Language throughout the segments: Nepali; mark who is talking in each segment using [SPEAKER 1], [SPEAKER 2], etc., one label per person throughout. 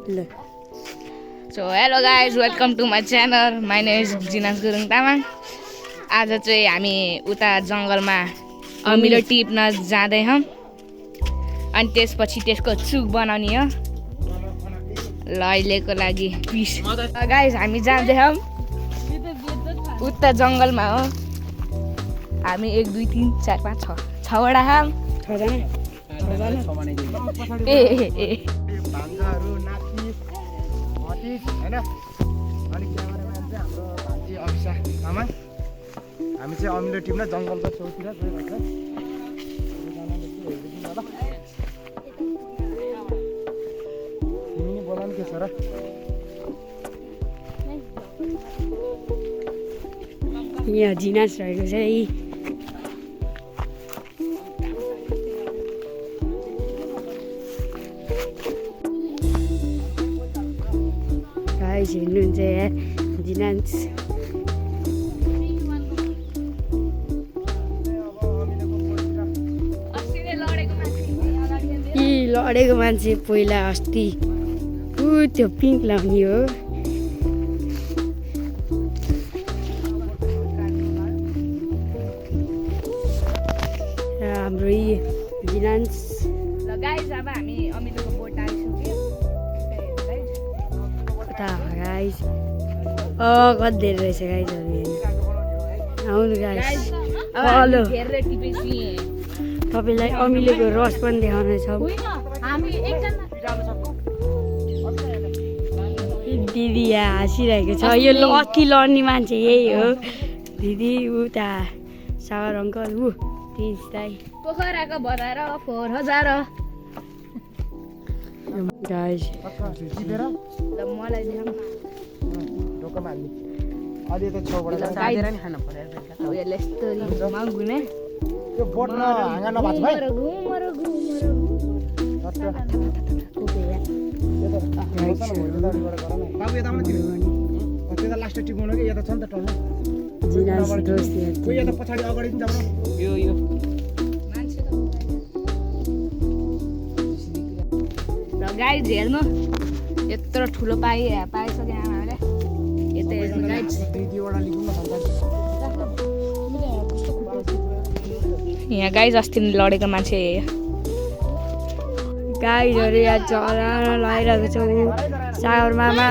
[SPEAKER 1] So hello guys, welcome to my channel. My name is Jinas Gurung Tamang. आज चाहिँ हामी उता जङ्गलमा अमिलो टिप्न जाँदै हौँ अनि त्यसपछि त्यसको चुक बनाउने हो ल अहिलेको लागि पिस गाइस हामी जाँदै हौँ उता जङ्गलमा हो हामी 1 2 3 4 5 6 6वटा हौँ
[SPEAKER 2] भान्जाहरू नाति भतिज हैन अनि क्यामेराम्यान चाहिँ हाम्रो भान्जी अभिषा तामाङ हामी चाहिँ अमिलो टिप्न जङ्गलको छेउतिर गइरहेको छ तिमी बोला नि के छ र
[SPEAKER 3] यहाँ जिनास रहेको छ है गाइस हेर्नुहुन्छ यहाँ जिनास लडेको मान्छे पहिला अस्ति त्यो पिङ्क लाउने हो हाम्रो जिनान्स
[SPEAKER 1] ल गाइस अब हामी अमिलोको बोट आइसक्यो
[SPEAKER 3] गाइस कति धेरै रहेछ गाइसहरू आउनु गाइस हेलो
[SPEAKER 1] हेरेर टिपेसी
[SPEAKER 3] तपाईँलाई अमिलोको रस पनि देखाउनेछौँ दिदी यहाँ हाँसिरहेको छ यो अति लड्ने मान्छे यही हो दिदी उता सागर अङ्कल ऊ प्रिन्स दाई
[SPEAKER 1] पोखराको भराएर 4000
[SPEAKER 3] गाइस
[SPEAKER 2] टिपेर
[SPEAKER 1] ल मलाई देखाउँ
[SPEAKER 2] ढोकामा हाल्ने अलि त छेउबाट
[SPEAKER 1] साइडर नि खानु पर्यो अब यसले यस्तो माग्ने
[SPEAKER 2] त्यो बोटमा हाँगा नभाछ भाइ बाबु यता पनि त्यता लास्ट टिपाउनु कि यता छ नि त टल्लो कोही यता पछाडि अगाडि पनि जाउँ
[SPEAKER 1] यो मान्छे ल गाइज हेर्नु यत्रो ठुलो पाइसक्यो आमाले यता हेर्नु गाइज
[SPEAKER 2] दुईवटा लिखौँ न
[SPEAKER 1] यहाँ गाइज अस्ति लडेको मान्छे
[SPEAKER 3] गाईहरू यहाँ चलाउन लगाइरहेको छौँ सागर मामा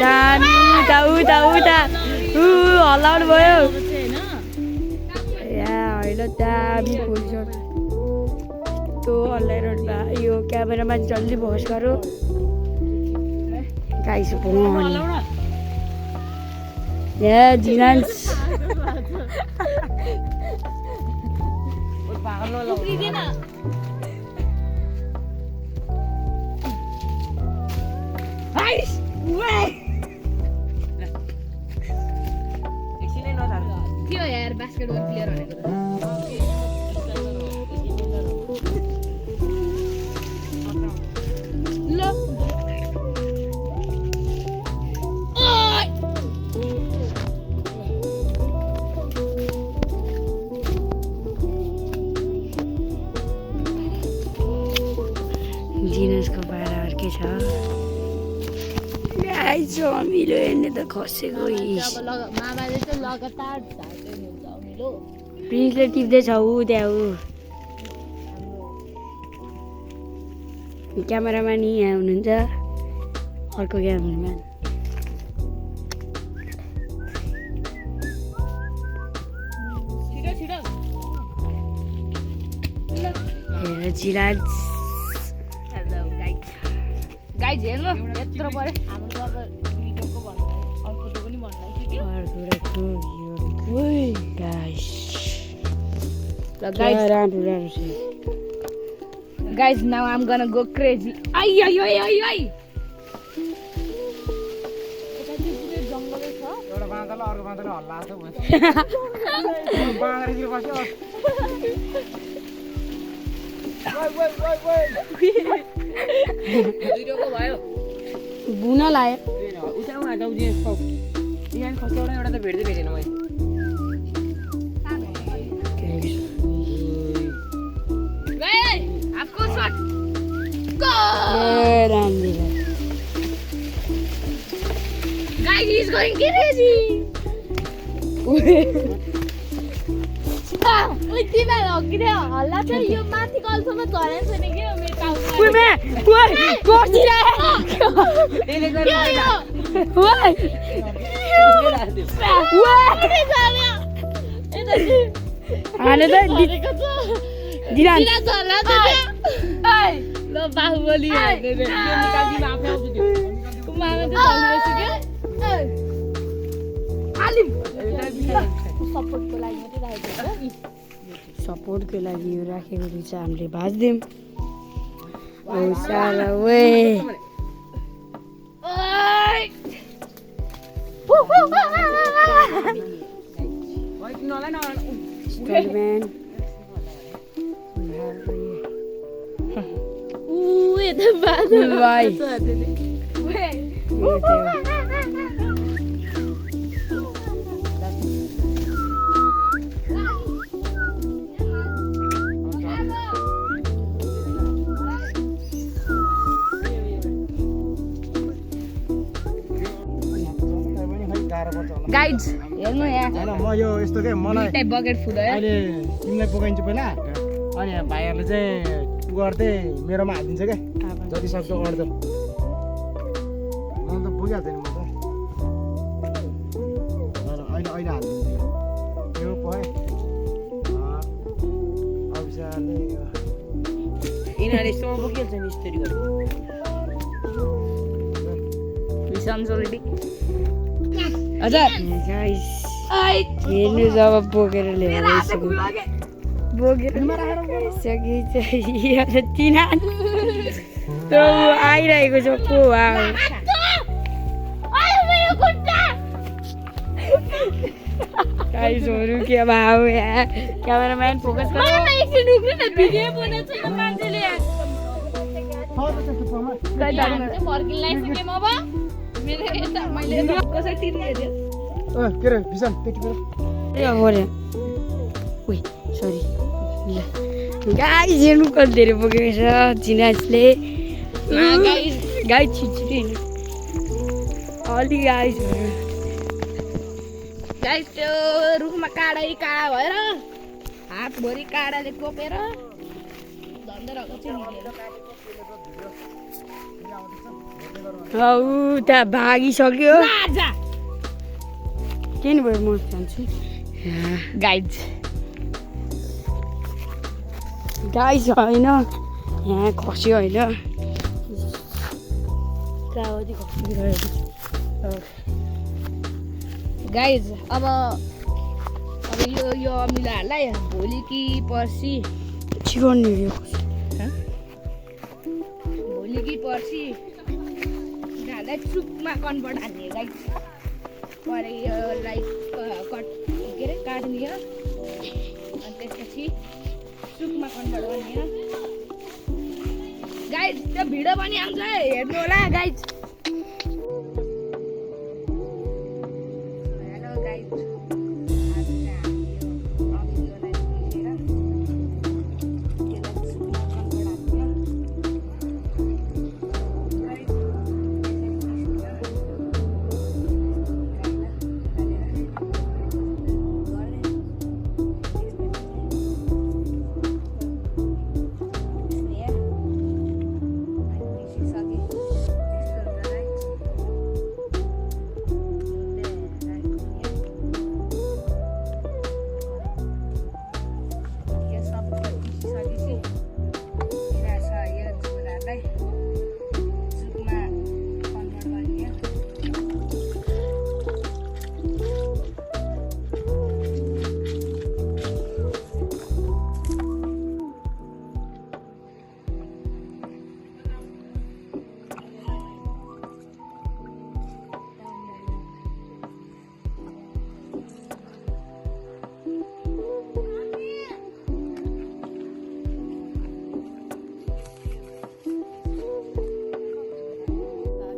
[SPEAKER 3] दान उता उता उता हल्लाउनु भयो यहाँ होइन दामी फुल्छ त्यो हल्लाइरहनु भयो यो क्यामेरामा जल्दी भोस गरौँ गाई सुपाउनु यहाँ जिनान्स
[SPEAKER 1] त्यो यार बास्केटबल प्लेयर भनेको ल
[SPEAKER 3] जिनसको पारा अर्कै छ गाइस अमिलो हेर्ने त खसेको
[SPEAKER 1] मामाले चाहिँ लगातार
[SPEAKER 3] प्रिन्सले टिप्दैछ ऊ त्यहाँ ऊ क्यामेराम्यान यहाँ हुनुहुन्छ अर्को क्यामेराम्यान हेर जिराज
[SPEAKER 1] गाइज हेर्नु यत्रो पऱ्यो हाम्रो भिडियोको भन्नु अर्को पनि भन्नु ल guys Guys, now I'm gonna go crazy. Ay ay ay ay ay.
[SPEAKER 2] एउटा बाँदरले अर्को बाँदरले हल्लाएको छ बाँदरतिर बस्यो
[SPEAKER 1] भिडियोको भयो
[SPEAKER 3] बुन लायो
[SPEAKER 1] उता उहाँ दाउजी यहाँ खसौडा एउटा त भेट्दै भेटेन मैले आपको शॉट गो
[SPEAKER 3] राम्रो
[SPEAKER 1] going crazy. तिमीहरू हक्किने हल्ला चाहिँ यो माथि कलसम्म झरेको छैन कि मेरो टाउको ल बाहुबली सपोर्टको लागि मात्रै राखेको
[SPEAKER 3] सपोर्टको लागि यो राखेको रहेछ हामीले भाँच्दिउँ साला वे स्टलम्यान
[SPEAKER 1] गाइज हेर्नु यहाँ
[SPEAKER 2] होइन म यो यस्तो के मलाई
[SPEAKER 1] बकेट फुल हो
[SPEAKER 2] अहिले तिमीलाई पकाइन्छु पहिला अनि भाइहरूले चाहिँ गर्दै मेरोमा हालिदिन्छ क्या जति सक्दो गर्दो म त पुगिहाल्छ नि म त अहिले अहिले हालिदिन्छु यो पकाएँ अभिषाले
[SPEAKER 3] यिनीहरूले यस्तोमा बोकिहाल्छ नि स्टोरी
[SPEAKER 1] अलरेडी हजुर
[SPEAKER 3] हेर्नु जब बोकेर ल्याएर बोकेर सकिन्छ तिना आइरहेको छ को गाइसहरू के भाउ यहाँ क्यामेराम्यान फोकस
[SPEAKER 2] के अरे भिसन त्यति बेला
[SPEAKER 3] सरी गाइस हेर्नु कति धेरै बोकेको छ जिनासले गाइस छिटछिटै अलि गाइसहरू
[SPEAKER 1] गाइस त्यो रुखमा काँडै काँडा भएर हातभरि काँडाले कोपेर धन्दै रहेको
[SPEAKER 3] त्यहाँ भागिसक्यो के नि भयो म जान्छु
[SPEAKER 1] गाइज
[SPEAKER 3] गाइस होइन यहाँ खस्यो होइन
[SPEAKER 1] गाइज अब यो अमिलाहरूलाई भोलि कि पर्सि
[SPEAKER 3] चिकन
[SPEAKER 1] भोलि कि पर्सि यिनीहरूलाई चुकमा कन्भर्ट हान्ने गाइज परे यसलाई कट के अरे काट्ने हो अनि त्यसपछि चुकमा कन्भर्ट गर्ने हो गाइज त्यो भिडियो पनि आउँछ हेर्नु होला गाइज हेलो गाइज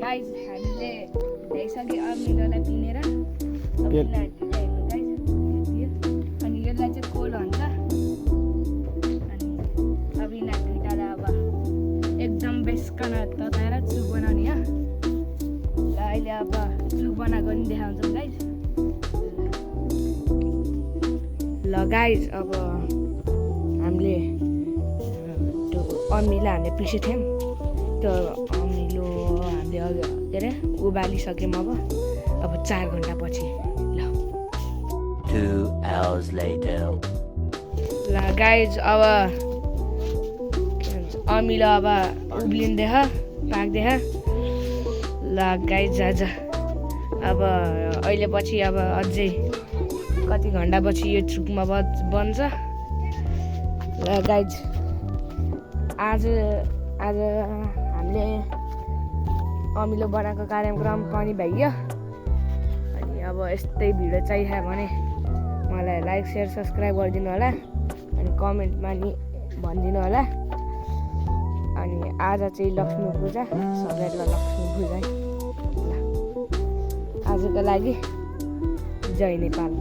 [SPEAKER 1] गाइस हामीले ल्याइसक्यो अमिलोलाई पिनेर अनि यसलाई चाहिँ कोल हुन्छ अनि अब यिनीहरू दुइटालाई अब एकदम बेसकन तताएर चुक बनाउने हो ल अहिले अब चुक बनाएको नि देखाउँछौँ गाइज। ल गाइज अब हामीले त्यो अमिलो हामीले पिसेको थियौँ, त्यो अमिलो हामीले के अरे उबालिसक्यौँ। अब 4 घन्टा पछि ल
[SPEAKER 4] 2 hours later.
[SPEAKER 1] ल गाइज अब के भन्छ अमिलो अब उब्लिँदैछ, पाक्दैछ। ल गाइज आज अब अहिले पछि अब अझै कति घन्टा पछि यो चुकमा बन्छ। ल गाइज आज हामीले अमिलो बनाएको कार्यक्रम पनि भइयो। अनि अब यस्तै भिडियो चाहियो भने मलाई लाइक सेयर सब्सक्राइब गरिदिनु होला, अनि कमेन्टमा नि भनिदिनु होला। अनि आज चाहिँ लक्ष्मी पूजा, सबैलाई लक्ष्मी पूजा है। ल आजको लागि जय नेपाल।